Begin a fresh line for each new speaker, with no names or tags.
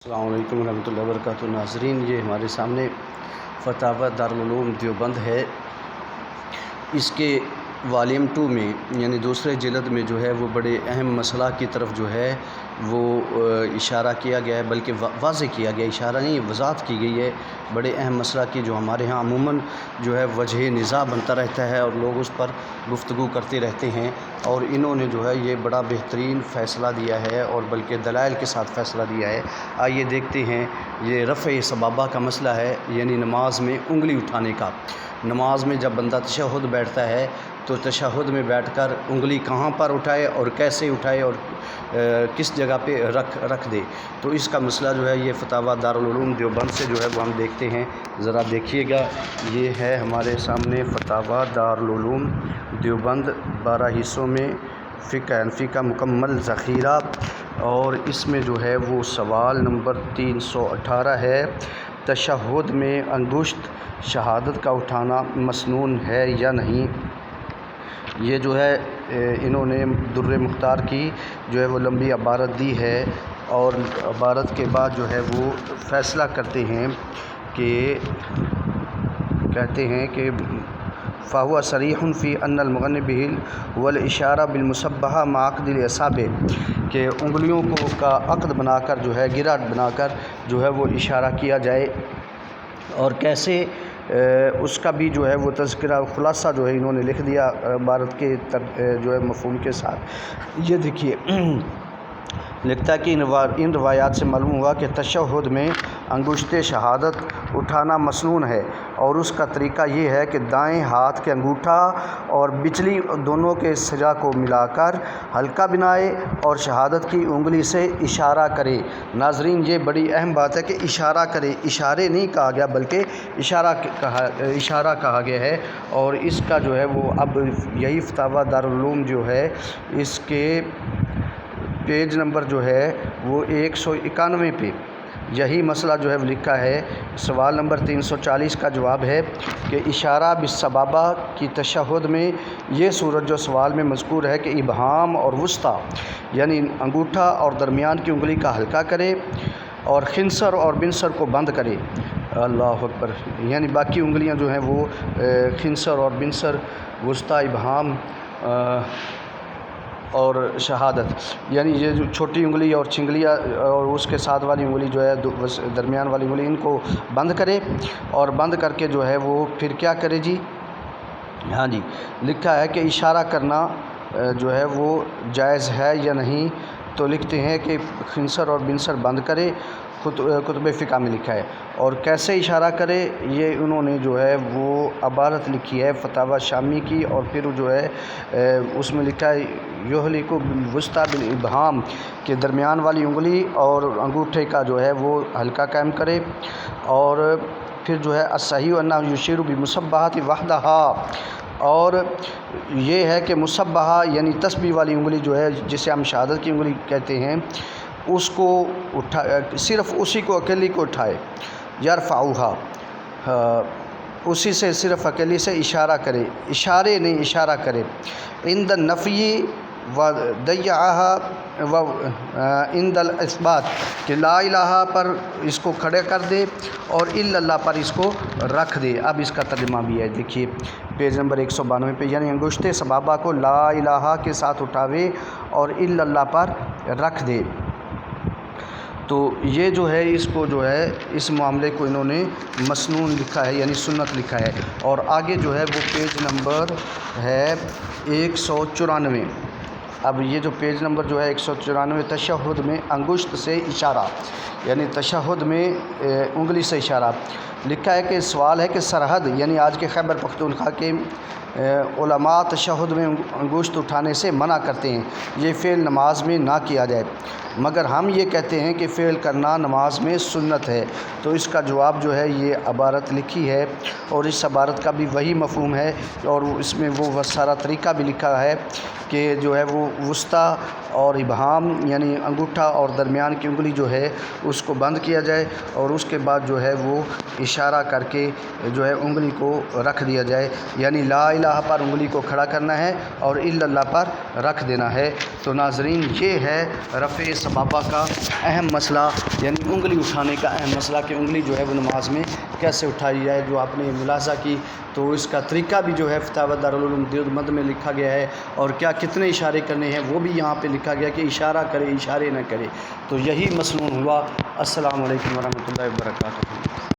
السلام علیکم ورحمۃ اللہ وبرکاتہ۔ ناظرین، یہ ہمارے سامنے فتاوی دارالعلوم دیوبند ہے۔ اس کے والیوم 2 میں یعنی دوسرے جلد میں جو ہے وہ بڑے اہم مسئلہ کی طرف جو ہے وہ اشارہ کیا گیا ہے، بلکہ واضح کیا گیا، اشارہ نہیں وضاحت کی گئی ہے بڑے اہم مسئلہ کی، جو ہمارے ہاں عموماً جو ہے وجہ نزاع بنتا رہتا ہے اور لوگ اس پر گفتگو کرتے رہتے ہیں، اور انہوں نے جو ہے یہ بڑا بہترین فیصلہ دیا ہے اور بلکہ دلائل کے ساتھ فیصلہ دیا ہے۔ آئیے دیکھتے ہیں۔ یہ رفع سبابہ کا مسئلہ ہے، یعنی نماز میں انگلی اٹھانے کا۔ نماز میں جب بندہ تشہد بیٹھتا ہے تو تشہد میں بیٹھ کر انگلی کہاں پر اٹھائے اور کیسے اٹھائے اور کس جگہ پہ رکھ دے، تو اس کا مسئلہ جو ہے یہ فتاوی دارالعلوم دیوبند سے جو ہے وہ ہم دیکھتے ہیں۔ ذرا دیکھیے گا، یہ ہے ہمارے سامنے فتاوی دارالعلوم دیوبند، 12 حصوں میں فقہ حنفی کا مکمل ذخیرہ، اور اس میں جو ہے وہ سوال نمبر 318 ہے، تشہد میں انگشت شہادت کا اٹھانا مسنون ہے یا نہیں۔ یہ جو ہے انہوں نے در مختار کی جو ہے وہ لمبی عبارت دی ہے، اور عبارت کے بعد جو ہے وہ فیصلہ کرتے ہیں کہ کہتے ہیں کہ فَهُوَ صَرِيحٌ فِي أَنَّ الْمُغَنِّ بِهِ وَالْإِشَارَةَ بِالْمُصَبَّحَةِ مَعَ عَقْدِ الْإِصَابَةِ، کہ انگلیوں کو کا عقد بنا کر جو ہے گرہ بنا کر جو ہے وہ اشارہ کیا جائے، اور کیسے اس کا بھی جو ہے وہ تذکرہ خلاصہ جو ہے انہوں نے لکھ دیا عبارت کے جو ہے مفہوم کے ساتھ۔ یہ دیکھیے، لکھتا ہے کہ ان روایات سے معلوم ہوا کہ تشہد میں انگشت شہادت اٹھانا مسنون ہے، اور اس کا طریقہ یہ ہے کہ دائیں ہاتھ کے انگوٹھا اور بچلی دونوں کے سجا کو ملا کر حلقہ بنائے اور شہادت کی انگلی سے اشارہ کرے۔ ناظرین، یہ بڑی اہم بات ہے کہ اشارہ کرے، اشارے نہیں کہا گیا بلکہ اشارہ کہا گیا ہے، اور اس کا جو ہے وہ اب یہی فتاوی دارالعلوم جو ہے اس کے پیج نمبر جو ہے وہ 191 پہ یہی مسئلہ جو ہے وہ لکھا ہے۔ سوال نمبر 340 کا جواب ہے کہ اشارہ بالسبابہ کی تشہد میں یہ صورت جو سوال میں مذکور ہے کہ ابہام اور وسطیٰ یعنی انگوٹھا اور درمیان کی انگلی کا حلقہ کرے اور خنصر اور بنصر کو بند کرے۔ اللہ اکبر! یعنی باقی انگلیاں جو ہیں وہ خنصر اور بنصر، وسطیٰ، ابہام اور شہادت، یعنی یہ جو چھوٹی انگلی اور چنگلیاں اور اس کے ساتھ والی انگلی جو ہے درمیان والی انگلی، ان کو بند کرے، اور بند کر کے جو ہے وہ پھر کیا کرے جی؟ ہاں جی، لکھا ہے کہ اشارہ کرنا جو ہے وہ جائز ہے یا نہیں، تو لکھتے ہیں کہ خنصر اور بنصر بند کرے، کتب فقہ میں لکھا ہے، اور کیسے اشارہ کرے یہ انہوں نے جو ہے وہ عبارت لکھی ہے فتاوی شامی کی، اور پھر جو ہے اس میں لکھا ہے یحلق بالوسطیٰ بالابہام، کہ درمیان والی انگلی اور انگوٹھے کا جو ہے وہ حلقہ قائم کرے، اور پھر جو ہے الصحیح انہ یشیر بمصبحۃ وحدہا، اور یہ ہے کہ مصبحہ یعنی تسبیح والی انگلی جو ہے جسے ہم شہادت کی انگلی کہتے ہیں، اس کو صرف اسی کو اکیلی کو اٹھائے، یرفعھا، اسی سے صرف اکیلی سے اشارہ کرے، اشارے نہیں اشارہ کرے، عند النفی و ضیعھا و عند الاثبات، کہ لا الہ پر اس کو کھڑے کر دے اور الا اللہ پر اس کو رکھ دے۔ اب اس کا ترجمہ بھی ہے، دیکھیے پیج نمبر 192 پہ، یعنی انگشت سبابہ کو لا الہ کے ساتھ اٹھاوے اور الا اللہ پر رکھ دے۔ تو یہ جو ہے اس کو جو ہے اس معاملے کو انہوں نے مسنون لکھا ہے، یعنی سنت لکھا ہے، اور آگے جو ہے وہ پیج نمبر ہے 194۔ اب یہ جو پیج نمبر جو ہے 194، تشہد میں انگشت سے اشارہ، یعنی تشہد میں انگلی سے اشارہ، لکھا ہے کہ سوال ہے کہ سرحد یعنی آج کے خیبر پختونخوا کے علماء تشہد میں انگشت اٹھانے سے منع کرتے ہیں، یہ فعل نماز میں نہ کیا جائے، مگر ہم یہ کہتے ہیں کہ فعل کرنا نماز میں سنت ہے۔ تو اس کا جواب جو ہے یہ عبارت لکھی ہے، اور اس عبارت کا بھی وہی مفہوم ہے، اور اس میں وہ سارا طریقہ بھی لکھا ہے کہ جو ہے وہ وسطیٰ اور ابہام یعنی انگوٹھا اور درمیان کی انگلی جو ہے اس کو بند کیا جائے، اور اس کے بعد جو ہے وہ اشارہ کر کے جو ہے انگلی کو رکھ دیا جائے، یعنی لا الہ پر انگلی کو کھڑا کرنا ہے اور الا اللہ پر رکھ دینا ہے۔ تو ناظرین، یہ ہے رفع سبابہ کا اہم مسئلہ یعنی انگلی اٹھانے کا اہم مسئلہ کہ انگلی جو ہے وہ نماز میں کیسے اٹھائی جائے، جو آپ نے ملاحظہ کی تو اس کا طریقہ بھی جو ہے فتاوی دارالعلوم دیوبند میں لکھا گیا ہے، اور کیا کتنے اشارے کرنے ہیں وہ بھی یہاں پہ لکھا گیا کہ اشارہ کرے اشارے نہ کرے۔ تو یہی مسنون ہوا۔ السلام علیکم ورحمۃ اللہ وبرکاتہ۔